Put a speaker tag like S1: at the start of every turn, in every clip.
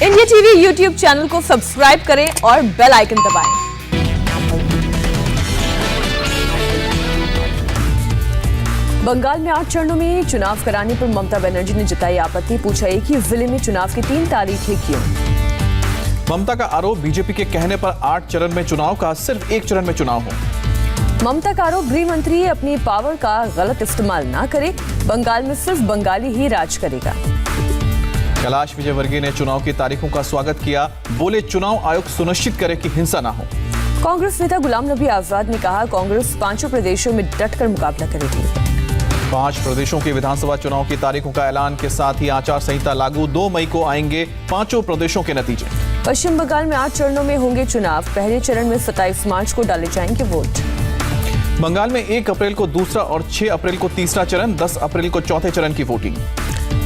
S1: India TV YouTube channel को subscribe करें और बेल आइकन दबाएं। बंगाल में 8 चरणों में चुनाव कराने पर ममता बनर्जी ने जताई आपत्ति। पूछा एक ही जिले में चुनाव की 3 तारीखें क्यों।
S2: ममता का आरोप बीजेपी के कहने पर 8 चरण में चुनाव का सिर्फ 1 चरण में चुनाव हो।
S1: ममता का आरोप गृह मंत्री अपनी पावर का गलत इस्तेमाल ना करे, बंगाल में सिर्फ बंगाली ही राज करेगा।
S2: कैलाश विजयवर्गीय ने चुनाव की तारीखों का स्वागत किया। बोले चुनाव आयोग सुनिश्चित करे कि हिंसा ना हो।
S1: कांग्रेस नेता गुलाम नबी आजाद ने कहा कांग्रेस 5 प्रदेशों में डटकर मुकाबला करेगी।
S2: 5 प्रदेशों के विधानसभा चुनाव की तारीखों का ऐलान के साथ ही आचार संहिता लागू। 2 मई को आएंगे 5 प्रदेशों के नतीजे।
S1: पश्चिम बंगाल में 8 चरणों में होंगे चुनाव। पहले चरण में 27 मार्च को डाले जाएंगे वोट।
S2: बंगाल में 1 अप्रैल को दूसरा और 6 अप्रैल को तीसरा चरण, 10 अप्रैल को चौथे चरण की वोटिंग।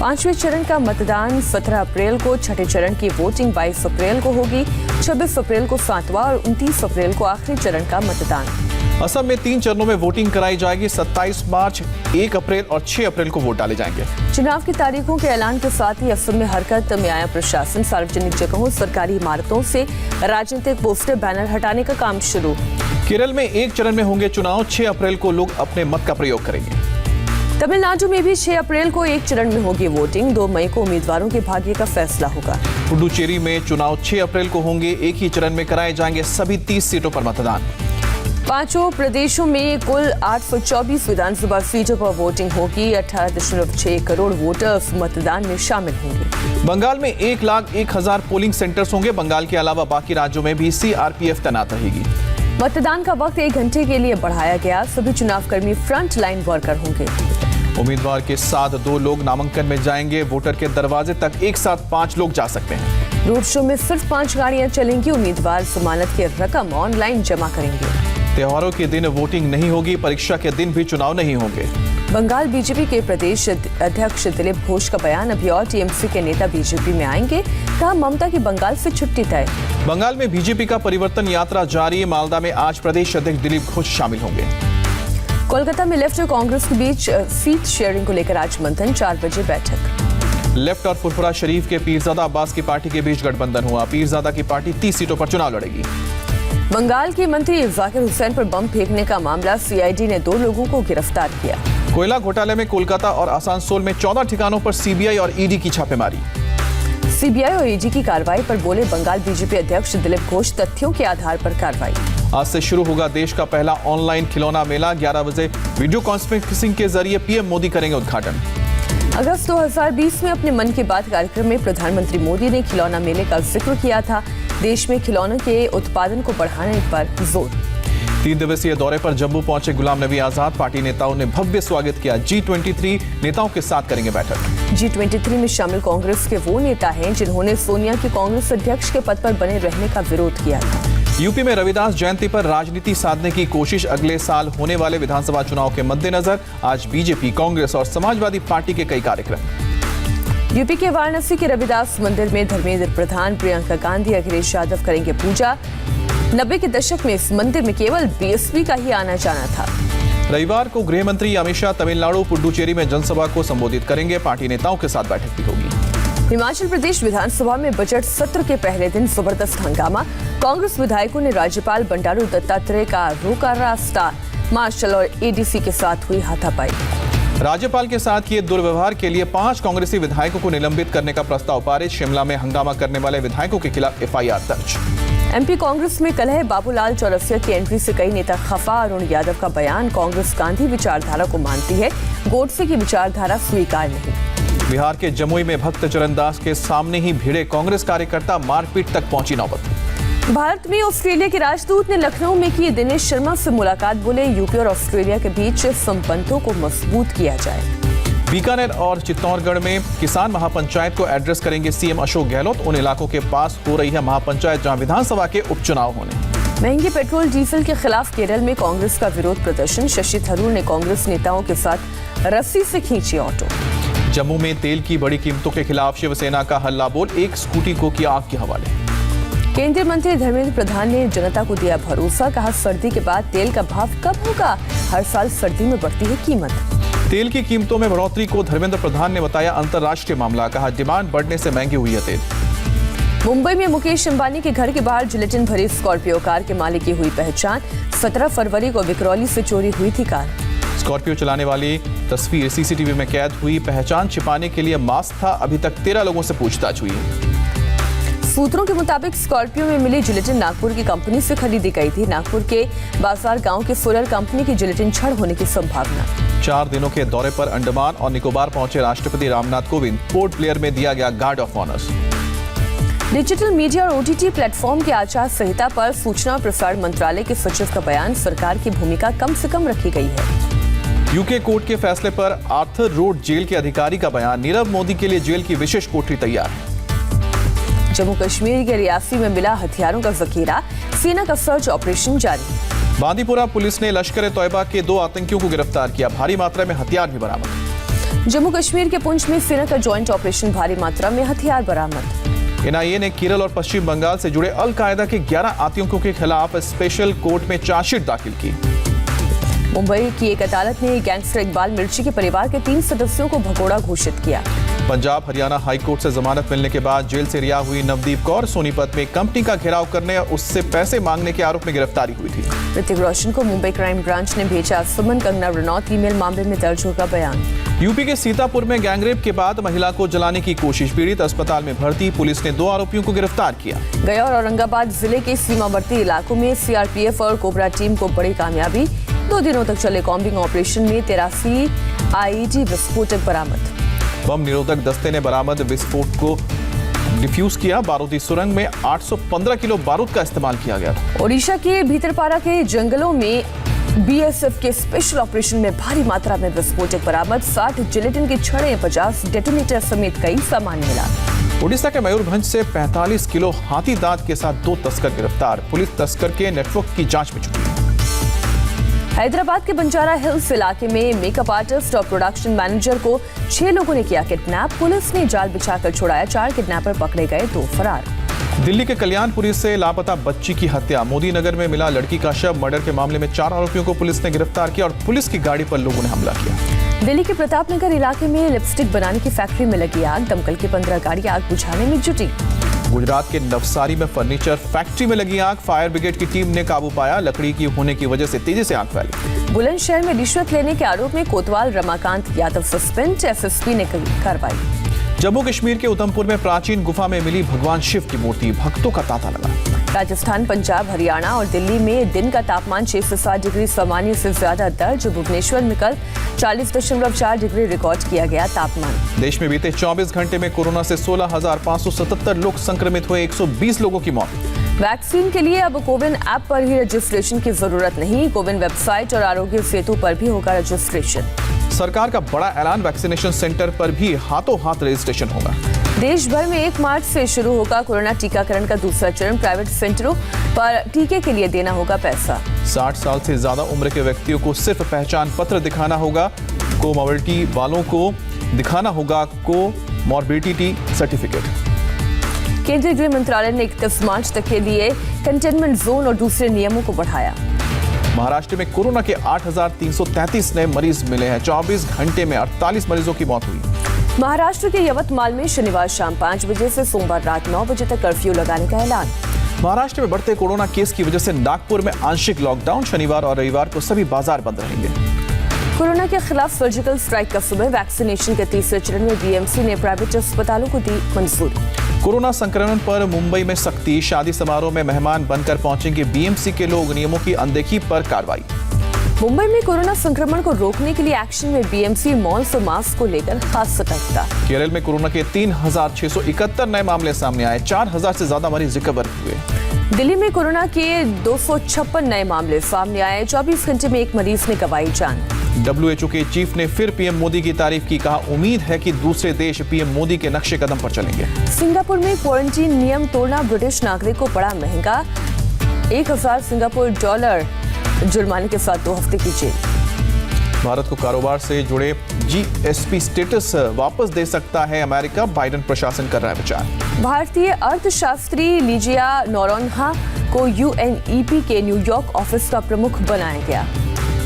S1: 5वें चरण का मतदान 17 अप्रैल को, छठे चरण की वोटिंग 22 अप्रैल को होगी। 26 अप्रैल को 7वां और 29 अप्रैल को आखिरी चरण का मतदान।
S2: असम में 3 चरणों में वोटिंग कराई जाएगी। 27 मार्च, 1 अप्रैल और 6 अप्रैल को वोट डाले जाएंगे।
S1: चुनाव की तारीखों के ऐलान के साथ ही असम में हरकत में आया प्रशासन। सार्वजनिक जगहों, सरकारी इमारतों से राजनीतिक पोस्टर, बैनर हटाने का काम शुरू।
S2: केरल में 1 चरण में होंगे चुनाव। 6 अप्रैल को लोग अपने मत का प्रयोग करेंगे।
S1: तमिलनाडु में भी 6 अप्रैल को 1 चरण में होगी वोटिंग। 2 मई को उम्मीदवारों के भाग्य का फैसला होगा।
S2: पुडुचेरी में चुनाव 6 अप्रैल को होंगे। एक ही चरण में कराए जाएंगे सभी 30 सीटों पर मतदान।
S1: 5 प्रदेशों में कुल 824 विधानसभा सीटों पर वोटिंग होगी। 18.6 करोड़ वोटर्स मतदान में शामिल होंगे।
S2: बंगाल में 1,01,000 पोलिंग सेंटर्स होंगे। बंगाल के अलावा बाकी राज्यों में भी सीआरपीएफ तैनात रहेगी।
S1: मतदान का वक्त 1 घंटे के लिए बढ़ाया गया। सभी चुनावकर्मी फ्रंट लाइन वर्कर होंगे।
S2: उम्मीदवार के साथ 2 लोग नामांकन में जाएंगे। वोटर के दरवाजे तक एक साथ 5 लोग जा सकते हैं।
S1: रोड शो में सिर्फ 5 गाड़ियां चलेंगी। उम्मीदवार जमानत की रकम ऑनलाइन जमा करेंगे।
S2: त्योहारों के दिन वोटिंग नहीं होगी। परीक्षा के दिन भी चुनाव नहीं होंगे।
S1: बंगाल बीजेपी के प्रदेश अध्यक्ष दिलीप घोष का बयान। अभी और टीएमसी के नेता बीजेपी में आएंगे। कहा ममता की बंगाल से छुट्टी तय।
S2: बंगाल में बीजेपी का परिवर्तन यात्रा जारी। मालदा में आज प्रदेश अध्यक्ष दिलीप घोष शामिल होंगे।
S1: कोलकाता में लेफ्ट और कांग्रेस के बीच सीट शेयरिंग को लेकर आज मंथन। 4 बजे बैठक।
S2: लेफ्ट और फुरफुरा शरीफ के पीरजादा अब्बास की पार्टी के बीच गठबंधन हुआ। पीरजादा की पार्टी 30 सीटों पर चुनाव लड़ेगी।
S1: बंगाल के मंत्री जाकिर हुसैन पर बम फेंकने का मामला। सीआईडी ने 2 लोगों को गिरफ्तार किया।
S2: कोयला घोटाले में कोलकाता और आसनसोल में 14 ठिकानों पर सीबीआई और ईडी की छापेमारी।
S1: सीबीआई और ईडी की कार्रवाई पर बोले बंगाल बीजेपी अध्यक्ष दिलीप घोष, तथ्यों के आधार पर कार्रवाई।
S2: आज से शुरू होगा देश का पहला ऑनलाइन खिलौना मेला। 11 बजे वीडियो कॉन्फ्रेंसिंग के जरिए पीएम मोदी करेंगे उद्घाटन।
S1: अगस्त 2020 में अपने मन की बात कार्यक्रम में प्रधानमंत्री मोदी ने खिलौना मेले का जिक्र किया था। देश में खिलौनों के उत्पादन को बढ़ाने पर जोर।
S2: 3 दिवसीय दौरे पर जम्मू पहुंचे गुलाम नबी आजाद। पार्टी नेताओं ने भव्य स्वागत किया। G23 नेताओं के साथ करेंगे बैठक।
S1: G23 में शामिल कांग्रेस के वो नेता हैं जिन्होंने सोनिया की कांग्रेस अध्यक्ष के पद पर बने रहने का विरोध किया था।
S2: यूपी में रविदास जयंती पर राजनीति साधने की कोशिश। अगले साल होने वाले विधानसभा चुनाव के मद्देनजर आज बीजेपी, कांग्रेस और समाजवादी पार्टी के कई कार्यक्रम।
S1: यूपी के वाराणसी के रविदास मंदिर में धर्मेंद्र प्रधान, प्रियंका गांधी, अखिलेश यादव करेंगे पूजा। 90 के दशक में इस मंदिर में केवल बीएसपी का ही आना जाना था।
S2: रविवार को गृह मंत्री अमित शाह तमिलनाडु पुडुचेरी में जनसभा को संबोधित करेंगे। पार्टी नेताओं के साथ बैठक भी होगी।
S1: हिमाचल प्रदेश विधानसभा में बजट सत्र के पहले दिन जबरदस्त हंगामा। कांग्रेस विधायकों ने राज्यपाल बंडारू दत्तात्रेय का रोका रास्ता। मार्शल और एडीसी के साथ हुई हाथापाई।
S2: राज्यपाल के साथ किए दुर्व्यवहार के लिए 5 कांग्रेसी विधायकों को निलंबित करने का प्रस्ताव पारित। शिमला में हंगामा करने वाले विधायकों के खिलाफ एफआईआर दर्ज।
S1: एमपी कांग्रेस में कलह। बाबूलाल चौरसिया की एंट्री से कई नेता खफा। अरुण यादव का बयान। कांग्रेस गांधी विचारधारा को मानती है, गोडसे की विचारधारा स्वीकार नहीं।
S2: बिहार के जमुई में भक्त चरणदास के सामने ही भिड़े कांग्रेस कार्यकर्ता। मारपीट तक पहुंची नौबत।
S1: भारत में ऑस्ट्रेलिया के राजदूत ने लखनऊ में की दिनेश शर्मा से मुलाकात। बोले यूपी और ऑस्ट्रेलिया के बीच संबंधों को मजबूत किया जाए।
S2: बीकानेर और चित्तौड़गढ़ में किसान महापंचायत को एड्रेस करेंगे सीएम अशोक गहलोत। उन इलाकों के पास हो रही है महापंचायत जहां विधानसभा के उपचुनाव होने।
S1: महंगे पेट्रोल डीजल के खिलाफ केरल में कांग्रेस का विरोध प्रदर्शन। शशि थरूर ने कांग्रेस नेताओं के साथ रस्सी से खींची ऑटो।
S2: जम्मू में तेल की बड़ी कीमतों के खिलाफ शिवसेना का हल्ला बोल। एक स्कूटी को किया आग के हवाले।
S1: केंद्रीय मंत्री धर्मेंद्र प्रधान ने जनता को दिया भरोसा। कहा सर्दी के बाद तेल का भाव कब होगा। हर साल सर्दी में बढ़ती है कीमत।
S2: तेल की कीमतों में बढ़ोतरी को धर्मेंद्र प्रधान ने बताया अंतर्राष्ट्रीय मामला। कहा डिमांड बढ़ने से महंगी हुई है तेल।
S1: मुंबई में मुकेश अंबानी के घर के बाहर जिलेटिन भरी स्कॉर्पियो कार के मालिक की हुई पहचान। 17 फरवरी को विक्रोली से चोरी हुई थी कार।
S2: स्कॉर्पियो चलाने वाली तस्वीर सीसीटीवी में कैद हुई। पहचान छिपाने के लिए मास्क था। अभी तक 13 लोगों से पूछताछ हुई है।
S1: सूत्रों के मुताबिक स्कॉर्पियो में मिली जिलेटिन नागपुर की कंपनी से खरीदी गई थी। नागपुर के बाजार गांव के सोलर कंपनी की जिलेटिन छड़ होने की संभावना।
S2: 4 दिनों के दौरे पर अंडमान और निकोबार पहुंचे राष्ट्रपति रामनाथ कोविंद। पोर्ट ब्लेयर में दिया गया guard of honours.
S1: Digital media और ओटीटी प्लेटफॉर्म की आचार संहिता पर सूचना और प्रसारण मंत्रालय के सचिव का बयान। सरकार की भूमिका कम से कम रखी गई है।
S2: यूके कोर्ट के फैसले पर आर्थर रोड जेल के अधिकारी का बयान। नीरव मोदी के लिए जेल की विशेष कोठरी तैयार है।
S1: जम्मू कश्मीर के रियासी में मिला हथियारों का जखीरा। सेना का सर्च ऑपरेशन जारी।
S2: बांदीपुरा पुलिस ने लश्कर ए तोयबा के 2 आतंकियों को गिरफ्तार किया। भारी मात्रा में हथियार भी बरामद।
S1: जम्मू कश्मीर के पुंछ में सेना का जॉइंट ऑपरेशन। भारी मात्रा में हथियार बरामद।
S2: एनआईए ने केरल और पश्चिम बंगाल से जुड़े अल कायदा के 11 आतंकियों के खिलाफ स्पेशल कोर्ट में चार्जशीट दाखिल की।
S1: मुंबई की एक अदालत ने गैंगस्टर इकबाल मिर्ची के परिवार के 3 सदस्यों को भगोड़ा घोषित किया।
S2: पंजाब हरियाणा हाई कोर्ट से जमानत मिलने के बाद जेल से रिहा हुई नवदीप कौर। सोनीपत में कंपनी का घेराव करने और उससे पैसे मांगने के आरोप में गिरफ्तारी हुई थी।
S1: ऋतिक रोशन को मुंबई क्राइम ब्रांच ने भेजा समन। कंगना रनौत ईमेल मामले में दर्ज होगा बयान।
S2: यूपी के सीतापुर में गैंगरेप के बाद महिला को जलाने की कोशिश। पीड़ित अस्पताल में भर्ती। पुलिस ने 2 आरोपियों को गिरफ्तार किया।
S1: गया और औरंगाबाद जिले के सीमावर्ती इलाकों में सीआरपीएफ और कोबरा टीम को बड़ी कामयाबी। 2 दिनों तक चले कॉम्बिंग ऑपरेशन में 83 आईईडी विस्फोटक बरामद।
S2: बम निरोधक दस्ते ने बरामद विस्फोट को डिफ्यूज किया। बारूदी सुरंग में 815 किलो बारूद का इस्तेमाल किया गया था।
S1: ओडिशा के भीतरपाड़ा के जंगलों में बीएसएफ के स्पेशल ऑपरेशन में भारी मात्रा में विस्फोटक बरामद। 60 जिलेटिन की छड़ें, 50 डेटोनेटर समेत कई सामान मिला।
S2: ओडिशा के मयूरभंज से 45 किलो हाथी दांत के साथ 2 तस्कर गिरफ्तार। पुलिस तस्कर के नेटवर्क की जांच में जुटी है।
S1: हैदराबाद के बंजारा हिल्स इलाके में मेकअप आर्टिस्ट और प्रोडक्शन मैनेजर को 6 लोगों ने किया किडनैप। पुलिस ने जाल बिछाकर छुड़ाया। 4 किडनैपर पकड़े गए, 2 फरार।
S2: दिल्ली के कल्याणपुरी से लापता बच्ची की हत्या। मोदी नगर में मिला लड़की का शव। मर्डर के मामले में 4 आरोपियों को पुलिस ने गिरफ्तार किया और पुलिस की गाड़ी पर लोगों ने हमला किया।
S1: दिल्ली के प्रतापनगर इलाके में लिपस्टिक बनाने की फैक्ट्री में लगी आग। दमकल की 15 गाड़ियां आग बुझाने में जुटी।
S2: गुजरात के नवसारी में फर्नीचर फैक्ट्री में लगी आग। फायर ब्रिगेड की टीम ने काबू पाया। लकड़ी की होने की वजह से तेजी से आग फैली।
S1: बुलंदशहर में रिश्वत लेने के आरोप में कोतवाल रमाकांत यादव सस्पेंड। एसएसपी ने की कार्रवाई।
S2: जम्मू कश्मीर के उधमपुर में प्राचीन गुफा में मिली भगवान शिव की मूर्ति। भक्तों का तांता लगा।
S1: राजस्थान, पंजाब, हरियाणा और दिल्ली में दिन का तापमान 6 से 7 डिग्री सामान्य से ज्यादा दर्ज। भुवनेश्वर में कल 40.4 डिग्री रिकॉर्ड किया गया तापमान।
S2: देश में बीते 24 घंटे में कोरोना से 16,577 लोग संक्रमित हुए। 120 लोगों की मौत।
S1: वैक्सीन के लिए अब कोविन ऐप पर ही रजिस्ट्रेशन की जरूरत नहीं। कोविन वेबसाइट और आरोग्य सेतु पर भी होगा रजिस्ट्रेशन।
S2: सरकार का बड़ा ऐलान। वैक्सीनेशन सेंटर पर भी हाथों हाथ रजिस्ट्रेशन होगा।
S1: देश भर में 1 मार्च से शुरू होगा कोरोना टीकाकरण का दूसरा चरण। प्राइवेट सेंटरों पर टीके के लिए देना होगा पैसा।
S2: 60 साल से ज्यादा उम्र के व्यक्तियों को सिर्फ पहचान पत्र दिखाना होगा। कोमोर्बिडिटी वालों को दिखाना होगा कोमोर्बिडिटी सर्टिफिकेट।
S1: केंद्रीय गृह मंत्रालय ने 31 मार्च तक के लिए कंटेनमेंट जोन और दूसरे नियमों को बढ़ाया।
S2: महाराष्ट्र में कोरोना के 8,333 नए मरीज मिले हैं। 24 घंटे में 48 मरीजों की मौत हुई।
S1: महाराष्ट्र के यवतमाल में शनिवार शाम 5 बजे से सोमवार रात 9 बजे तक कर्फ्यू लगाने का ऐलान।
S2: महाराष्ट्र में बढ़ते कोरोना केस की वजह से नागपुर में आंशिक लॉकडाउन। शनिवार और रविवार को सभी बाजार बंद रहेंगे।
S1: कोरोना के खिलाफ सर्जिकल स्ट्राइक का सुबह। वैक्सीनेशन के तीसरे चरण में बीएमसी ने प्राइवेट अस्पतालों को दी मंजूरी।
S2: कोरोना संक्रमण पर मुंबई में सख्ती। शादी समारोह में मेहमान बनकर पहुंचेंगे बीएमसी के लोग। नियमों की अनदेखी पर कार्रवाई।
S1: मुंबई में कोरोना संक्रमण को रोकने के लिए एक्शन में बीएमसी। मॉल्स और मास्क को लेकर खास सतर्कता।
S2: केरल में कोरोना के 3,671 नए मामले सामने आए। 4,000 से ज्यादा मरीज रिकवर हुए।
S1: दिल्ली में कोरोना के 256 नए मामले सामने आए। 24 घंटे में 1 मरीज ने गंवाई जान।
S2: WHO के चीफ ने फिर पीएम मोदी की तारीफ की। कहा उम्मीद है कि दूसरे देश पीएम मोदी के नक्शे कदम पर चलेंगे।
S1: सिंगापुर में क्वारंटीन नियम तोड़ना ब्रिटिश नागरिक को पड़ा महंगा। 1000 सिंगापुर डॉलर जुर्माने के साथ 2 हफ्ते की जेल।
S2: भारत को कारोबार से जुड़े जीएसपी स्टेटस वापस दे सकता है अमेरिका। बाइडेन प्रशासन कर रहा है विचार।
S1: भारतीय अर्थशास्त्री लीजिया नोरोन्हा को यूएनईपी के न्यूयॉर्क ऑफिस का प्रमुख बनाया गया।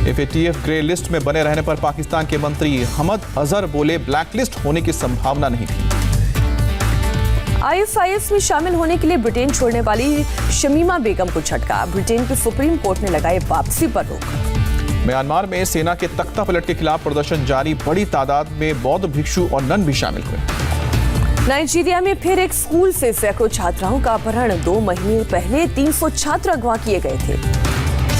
S2: एफएटीएफ ग्रे लिस्ट में बने रहने पर पाकिस्तान के मंत्री हमद अजहर बोले ब्लैक लिस्ट होने की संभावना नहीं थी।
S1: ISIS में शामिल होने के लिए ब्रिटेन छोड़ने वाली शमीमा बेगम को झटका। ब्रिटेन की सुप्रीम कोर्ट ने लगाई वापसी पर रोक।
S2: म्यांमार में सेना के तख्ता पलट के खिलाफ प्रदर्शन जारी, बड़ी तादाद में बौद्ध भिक्षु और नन भी शामिल हुए।
S1: नाइजीरिया में फिर एक स्कूल से सैकड़ों छात्राओं का अपहरण। 2 महीने पहले 300 छात्र अगवा किए गए थे।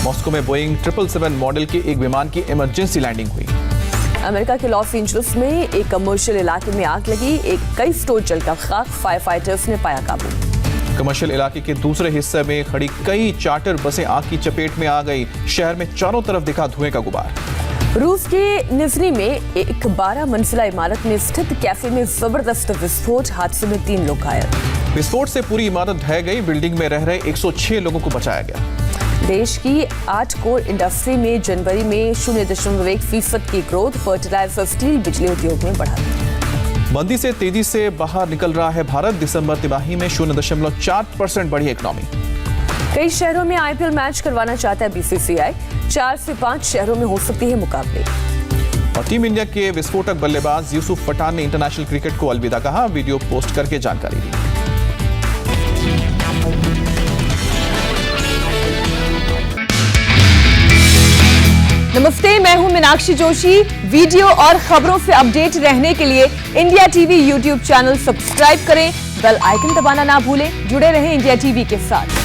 S2: मॉस्को में बोइंग 777 मॉडल के एक विमान की इमरजेंसी लैंडिंग हुई।
S1: अमेरिका के लॉस एंजलिस में एक कमर्शियल इलाके में आग लगी। कई स्टोर जलकर खाक, फायर फाइटर्स ने पाया काबू।
S2: कमर्शियल इलाके के दूसरे हिस्से में खड़ी कई चार्टर बसें आग की चपेट में आ गई। शहर में चारों तरफ दिखा धुएं का गुबार।
S1: रूस के निजनी में एक 12 मंजिला इमारत में स्थित कैफे में जबरदस्त विस्फोट। हादसे में 3 लोग घायल।
S2: विस्फोट से पूरी इमारत ढह गई। बिल्डिंग में रह रहे 106 लोगों को बचाया गया।
S1: देश की 8 कोर इंडस्ट्री में जनवरी में 0.1% की ग्रोथ। फर्टिलाइजर, स्टील, बिजली उद्योग में बढ़ा।
S2: मंदी से तेजी से बाहर निकल रहा है भारत। दिसंबर तिमाही में 0.4% बढ़ी इकोनॉमी।
S1: कई शहरों में IPL मैच करवाना चाहता है BCCI। 4 से 5 शहरों में हो सकती है मुकाबले।
S2: और टीम इंडिया के विस्फोटक बल्लेबाज यूसुफ पठान ने इंटरनेशनल क्रिकेट को अलविदा कहा। वीडियो पोस्ट करके जानकारी दी।
S1: नमस्ते, मैं हूं मीनाक्षी जोशी। वीडियो और खबरों से अपडेट रहने के लिए India TV YouTube channel subscribe करें। बेल आइकन दबाना ना भूलें। जुड़े रहें इंडिया टीवी के साथ।